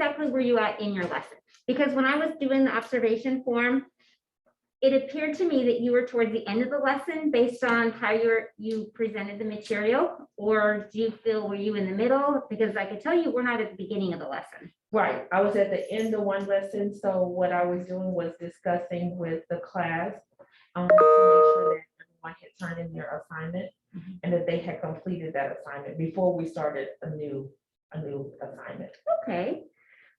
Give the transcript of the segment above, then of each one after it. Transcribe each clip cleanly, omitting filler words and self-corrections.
exactly were you at in your lesson? Because when I was doing the observation form, it appeared to me that you were towards the end of the lesson based on how you presented the material, or do you feel, were you in the middle? Because I could tell you we're not at the beginning of the lesson. Right, I was at the end of one lesson, so what I was doing was discussing with the class to make sure that everyone had turned in their assignment and that they had completed that assignment before we started a new assignment. Okay,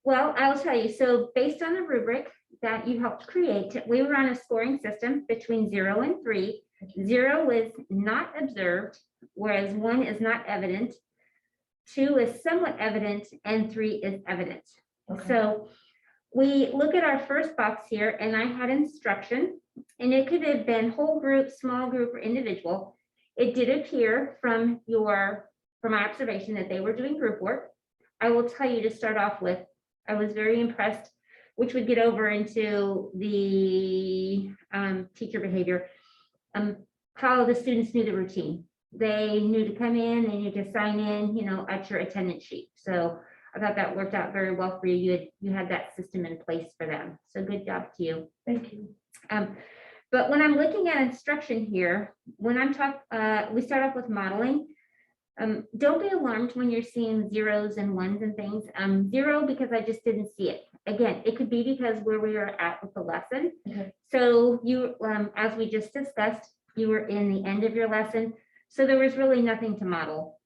well, I'll tell you, so based on the rubric that you helped create, we were on a scoring system between 0 and 3. 0 is not observed, whereas 1 is not evident, 2 is somewhat evident, and 3 is evident. Okay. So we look at our first box here, and I had instruction, and it could have been whole group, small group, or individual. It did appear from my observation that they were doing group work. I will tell you, to start off with, I was very impressed, which would get over into the teacher behavior, how the students knew the routine. They knew to come in, they knew to sign in, at your attendance sheet. So I thought that worked out very well for you. You had that system in place for them. So good job to you. Thank you. But when I'm looking at instruction here, when we start off with modeling. Don't be alarmed when you're seeing 0s and 1s and things. 0 because I just didn't see it. Again, it could be because where we are at with the lesson. Okay. So you, as we just discussed, you were in the end of your lesson. So there was really nothing to model.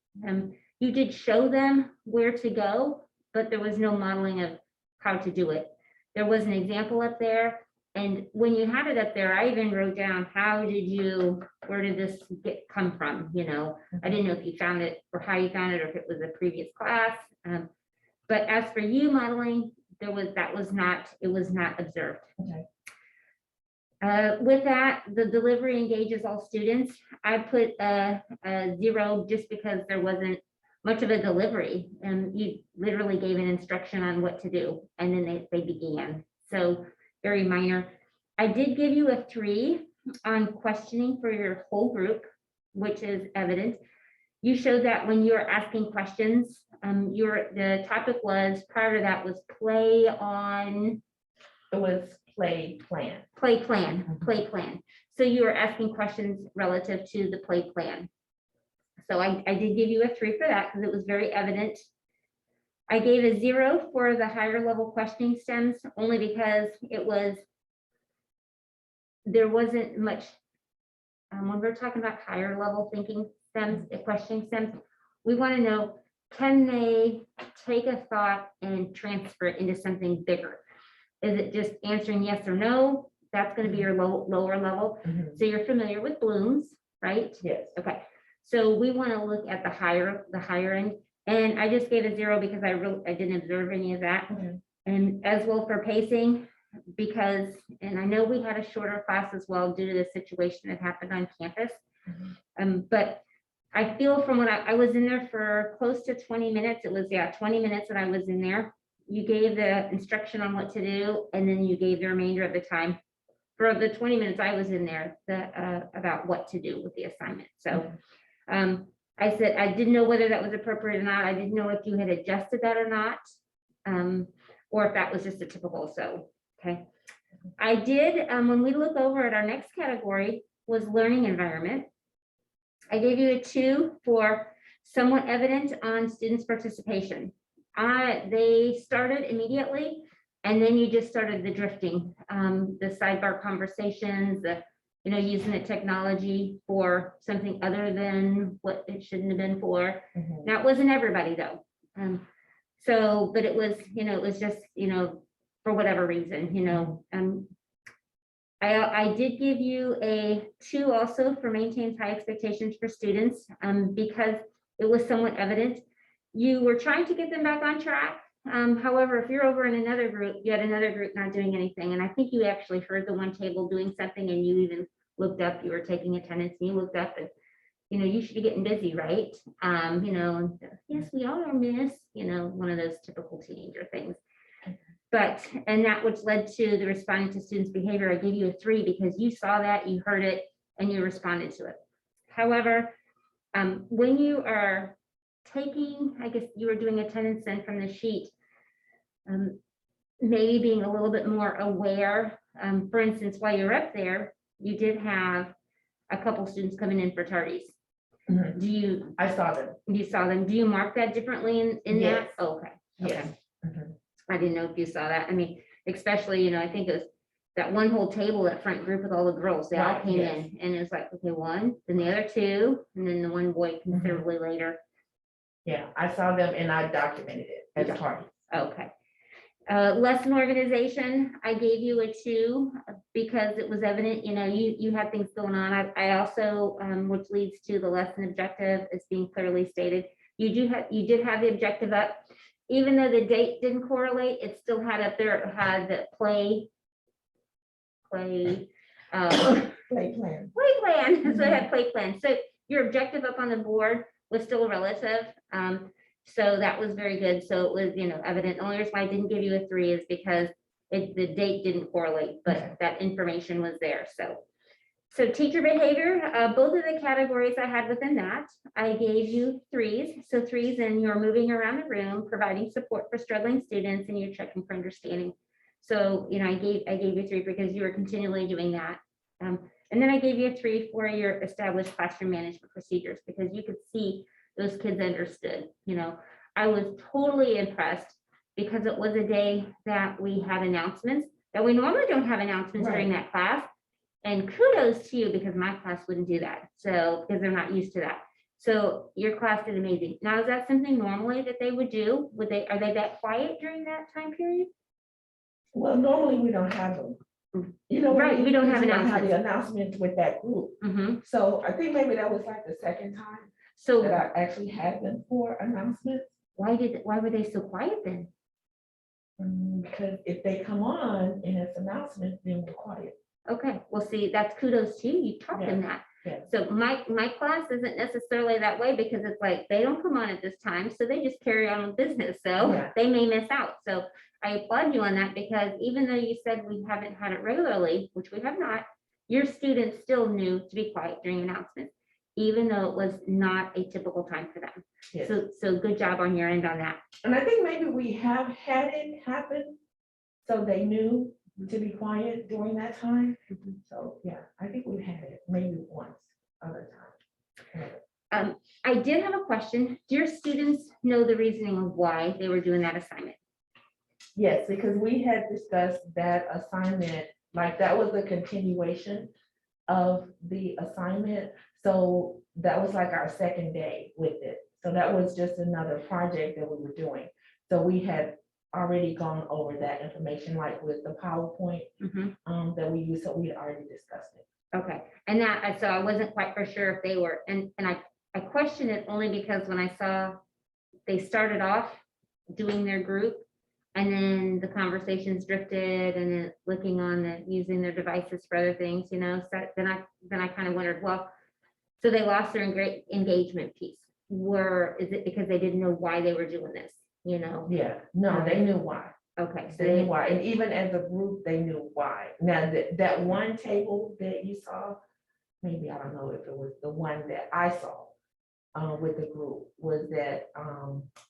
You did show them where to go, but there was no modeling of how to do it. There was an example up there. And when you had it up there, I even wrote down, where did this come from? I didn't know if you found it or how you found it, or if it was a previous class. But as for you modeling, it was not observed. Okay. With that, the delivery engages all students. I put a 0 just because there wasn't much of a delivery, and you literally gave an instruction on what to do, and then they began. So very minor. I did give you a 3 on questioning for your whole group, which is evident. You showed that when you were asking questions, the topic was, prior to that was play on. It was play plan. Play plan. So you were asking questions relative to the play plan. So I did give you a 3 for that because it was very evident. I gave a 0 for the higher level questioning stems, only because there wasn't much, when we're talking about higher level thinking stems, questioning stems, we want to know, can they take a thought and transfer it into something bigger? Is it just answering yes or no? That's going to be your lower level. Mhm. So you're familiar with Bloom's, right? Yes. Okay. So we want to look at the higher end. And I just gave a 0 because I didn't observe any of that. Okay. And as well for pacing, because, and I know we had a shorter class as well due to the situation that happened on campus. But I feel from what I was in there for close to 20 minutes. It was 20 minutes that I was in there. You gave the instruction on what to do, and then you gave the remainder of the time for the 20 minutes I was in there about what to do with the assignment. So I said, I didn't know whether that was appropriate or not. I didn't know if you had adjusted that or not, or if that was just a typical. So, okay. I did, when we look over at our next category was learning environment. I gave you a 2 for somewhat evident on students' participation. They started immediately, and then you just started the drifting, the sidebar conversations, using the technology for something other than what it shouldn't have been for. Now, it wasn't everybody though. But it was, it was just, for whatever reason, I did give you a 2 also for maintains high expectations for students, because it was somewhat evident. You were trying to get them back on track. However, if you're over in another group, you had another group not doing anything. And I think you actually heard the one table doing something, and you even looked up, you were taking attendance, and you looked up and, you should be getting busy, right? And yes, we all are, miss, one of those typical teenager things. And that which led to the responding to students' behavior, I gave you a 3 because you saw that, you heard it, and you responded to it. However, when you are taking, I guess you were doing attendance then from the sheet, maybe being a little bit more aware. For instance, while you're up there, you did have a couple students coming in for tardies. Mhm. Do you, I saw them. you saw them, do you mark that differently in that? Yes. Oh, okay. Yes. Okay. Mhm. I didn't know if you saw that. I mean, especially, you know, I think it was that one whole table, that front group with all the girls, they all Right, came yes. in, and it was like, okay, one, then the other two, and then the one boy considerably later. Yeah, I saw them and I documented it as Yeah. tardy. Okay. Lesson organization, I gave you a 2 because it was evident, you know, you had things going on. I also, which leads to the lesson objective is being clearly stated. You did have the objective up, even though the date didn't correlate, it still had up there, it had the play, Play plan. play plan, so it had play plan. So your objective up on the board was still relative. So that was very good. So it was, you know, evident. The only reason why I didn't give you a 3 is because the date didn't correlate, but Okay. that information was there. So teacher behavior, both of the categories I had within that, I gave you 3s. So 3s, and you're moving around the room, providing support for struggling students, and you're checking for understanding. So, you know, I gave you 3 because you were continually doing that. And then I gave you a 3 for your established classroom management procedures, because you could see those kids understood. You know, I was totally impressed because it was a day that we had announcements that we normally don't have announcements during that class. And kudos to you, because my class wouldn't do that. So, because they're not used to that. So your class did amazing. Now, is that something normally that they would do? Are they that quiet during that time period? Well, normally we don't have them. You know, what I Right, we mean? don't have Because you announcements. the announcements with that group. Mhm. So I think maybe that was like the second time that So I actually had them for announcements. why were they so quiet then? Because if they come on and it's announcements, then we're quiet. Okay, well, see, that's kudos to you. You taught them that. Yeah. So my class isn't necessarily that way, because it's like, they don't come on at this time, so they just carry on with business. So Yeah. they may miss out. So I applaud you on that, because even though you said we haven't had it regularly, which we have not, your students still knew to be quiet during announcements, even though it was not a typical time for them. Yes. So good job on your end on that. And I think maybe we have had it happen, so they knew to be quiet during that time. Mhm. So, yeah, I think we've had it maybe once, other time. I did have a question. Do your students know the reasoning of why they were doing that assignment? Yes, because we had discussed that assignment, like that was a continuation of the assignment. So that was like our second day with it. So that was just another project that we were doing. So we had already gone over that information, like with the PowerPoint Mhm. that we used, so we had already discussed it. Okay, and that, so I wasn't quite for sure if they were, and I questioned it only because when I saw they started off doing their group, and then the conversations drifted, and then looking on the, using their devices for other things, you know, so then I kind of wondered, well, so they lost their engagement piece. Is it because they didn't know why they were doing this, you know? Yeah, no, they knew why. Okay, so They knew why, and even as a group, they knew why. Now, that one table that you saw, maybe, I don't know if it was the one that I saw with the group, was that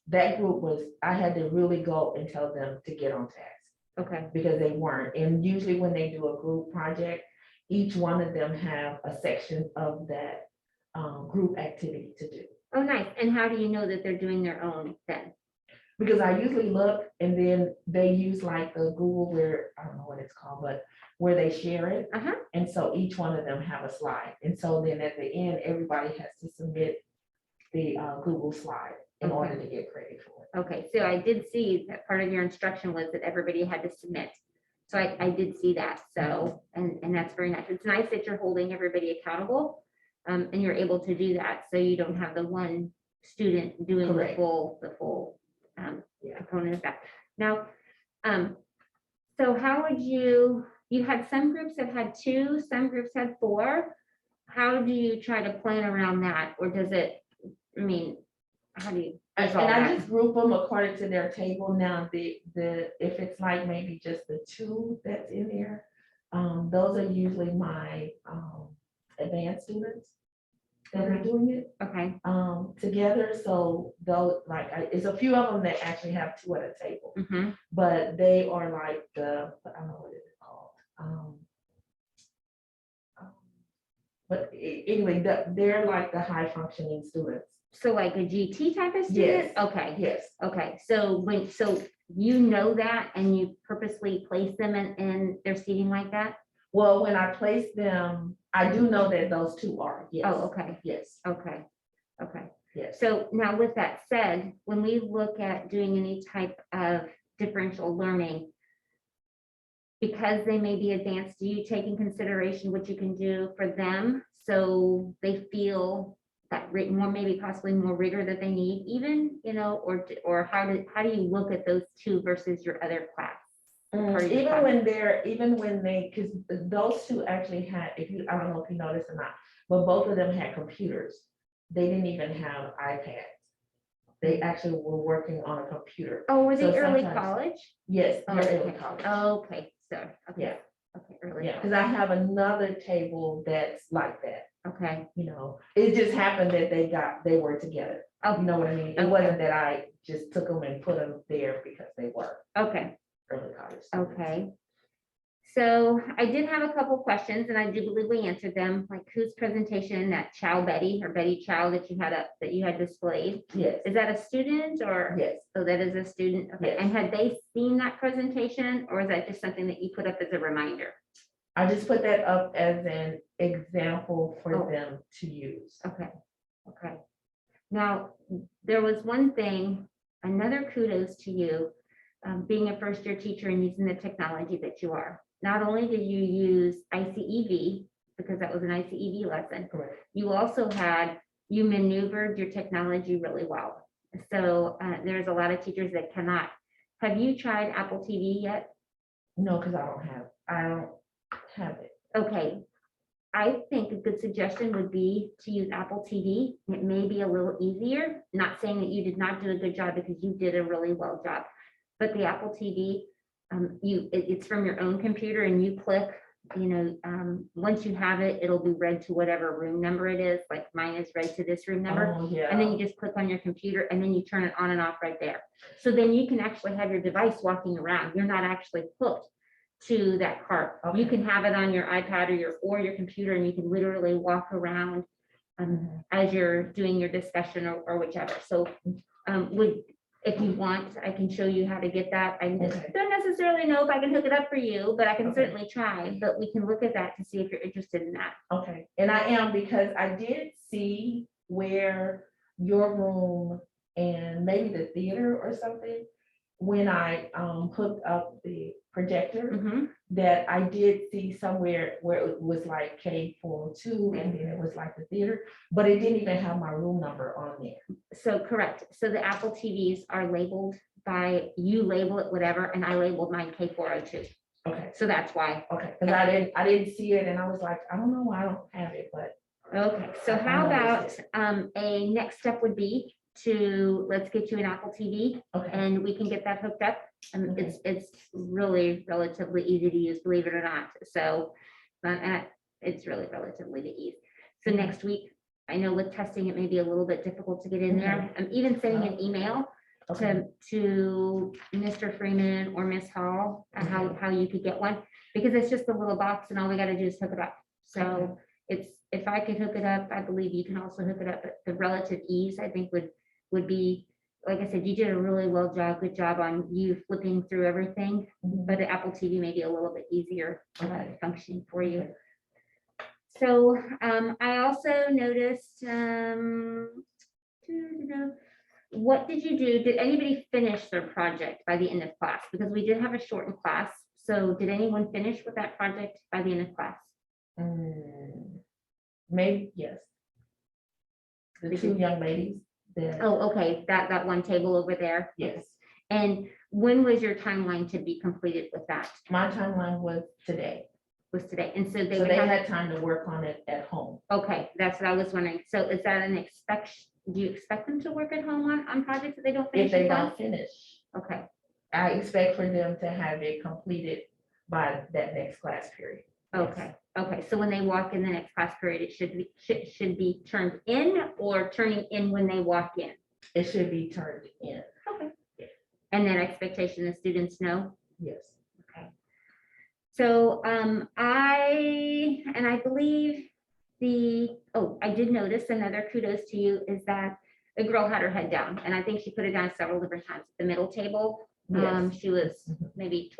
that group was, I had to really go and tell them to get on task, okay, because they weren't. And usually when they do a group project, each one of them have a section of that group activity to do. oh, nice. And how do you know that they're doing their own then? Because I usually look, and then they use like the Google, where, I don't know what it's called, but where they share it. Uh-huh. And so each one of them have a slide. And so then at the end, everybody has to submit the Google slide in Okay. order to get credit for it. Okay, so I did see that part of your instruction was that everybody had to submit. So I did see that. So, and that's very nice. It's nice that you're holding everybody accountable, and you're able to do that. So you don't have the one student doing the Correct. full Yeah. component of that. Now, so how would you had some groups that had 2, some groups had 4. How do you try to plan around that? Or does it, I mean, how do you? And resolve I that? just group them according to their table. Now, if it's like maybe just the 2 that's in there, those are usually my advanced students. that are doing it Okay, together. So though, like, it's a few of them that actually have two at a table, mm-hmm, but they are like I don't know what it's called. But anyway, they're like the high functioning students. so like a GT type of student? Yes. Okay, Yes. okay, so so you know that and you purposely place them in their seating like that? Well, when I place them, I do know that those two are, yes. Oh, okay, Yes, okay, okay. yes. So now with that said, when we look at doing any type of differential learning, because they may be advanced, do you take in consideration what you can do for them? So they feel that more, maybe possibly more rigor that they need even, or how do you look at those two versus your other class? Or your Even class? when they, because those two actually had, I don't know if you noticed or not, but both of them had computers. They didn't even have iPads. They actually were working on a computer. Oh, were they So early sometimes- college? Yes, they're early Okay. college. Okay, so, okay. Yeah. Okay, early. Yeah, because I have another table that's like that, Okay, it just happened that they were together. oh, You know what I mean? It Okay. wasn't that I just took them and put them there because they were okay. early college. students. Okay. So I did have a couple questions and I do believe we answered them, like whose presentation, that Chow Betty or Betty Chow that you had up, that you had displayed? Yes, Is that a student or? yes. Oh, that is a student. Okay. Yes. And had they seen that presentation or is that just something that you put up as a reminder? I just put that up as an example for Oh. them to use. Okay, okay. Now, there was one thing, another kudos to you, being a first year teacher and using the technology that you are. Not only did you use ICEV, because that was an ICEV lesson, Correct. you also you maneuvered your technology really well. So there's a lot of teachers that cannot. Have you tried Apple TV yet? No, because I don't have it. Okay. I think a good suggestion would be to use Apple TV. It may be a little easier, not saying that you did not do a good job because you did a really well job. But the Apple TV, it's from your own computer and you click, once you have it, it'll be read to whatever room number it is. Like mine is read to this room number. Oh, yeah. And then you just click on your computer and then you turn it on and off right there. So then you can actually have your device walking around. You're not actually hooked to that cart. You Okay. can have it on your iPad or your computer and you can literally walk around as you're doing your discussion or whichever. So if you want, I can show you how to get that. I Okay. don't necessarily know if I can hook it up for you, but I can Okay. certainly try, but we can look at that to see if you're interested in that. Okay, and I am, because I did see where your room and maybe the theater or something, when I hooked up the projector, Mhm. that I did see somewhere where it was like K402 and then it was like the theater, but it didn't even have my room number on there. So correct. So the Apple TVs are labeled by, you label it whatever, and I labeled mine K402. Okay, So that's why. okay, because I didn't see it and I was like, I don't know why I don't have it, but. Okay, so I how about noticed a next step would be let's get you an Apple TV Okay, and we can get that hooked up. And Okay. it's really relatively easy to use, believe it or not. So it's really relatively the ease. So Mhm. next week, I know with testing, it may be a little bit difficult to get in there. I'm even sending an email okay, to Mr. Freeman or Miss Hall, how you could get one, because it's just a little box and all we gotta do is hook it up. So if I could hook it up, I believe you can also hook it up, but the relative ease, I think would be, like I said, you did a really good job on you flipping through everything, Mhm. but the Apple TV may be a little bit easier Okay. functioning for you. Okay. So I also noticed, what did you do? Did anybody finish their project by the end of class? Because we did have a shortened class. So did anyone finish with that project by the end of class? Maybe, yes. The Did two you- young ladies, that, Oh, okay, that one table over there. yes, And when was your timeline to be completed with that? my timeline was today, Was today? And so they so would they have, had time to work on it at home. okay, that's what I was wondering. So is that do you expect them to work at home on projects that they don't finish If they in class? don't finish, Okay, I expect for them to have it completed by that next class period. Yes. okay, Okay, so when they walk in the next class period, it should be turned in or turning in when they walk in? It should be turned in. And then expectation the students know? Yes. Okay. So I believe I did notice another kudos to you is that the girl had her head down, and I think she put it down several different times. The middle table, Yes. she was Mhm. maybe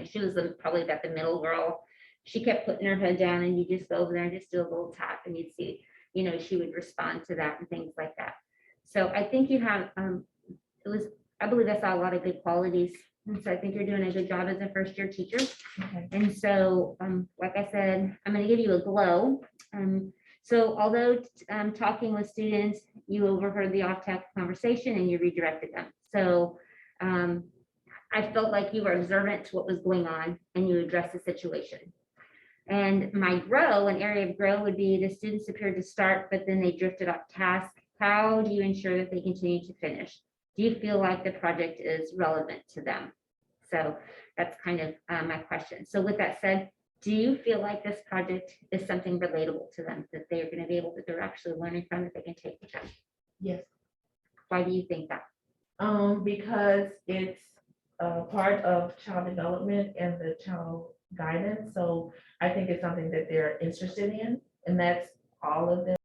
she was probably about the middle girl. She kept putting her head down, and you just go over there and just do a little tap, and you'd see, she would respond to that and things like that. So I think you have, I believe I saw a lot of good qualities. And so I think you're doing a good job as a first year teacher. Okay. And so, like I said, I'm going to give you a glow. So although talking with students, you overheard the off-task conversation and you redirected them. So I felt like you were observant to what was going on and you addressed the situation. And my grow, an area of grow would be the students appeared to start, but then they drifted off task. How do you ensure that they continue to finish? Do you feel like the project is relevant to them? So that's kind of my question. So with that said, do you feel like this project is something relatable to them that they're going to be able to, they're actually learning from, that they can take with them? Yes. Why do you think that? Because it's a part of child development and the child guidance. So I think it's something that they're interested in, and that's all of them.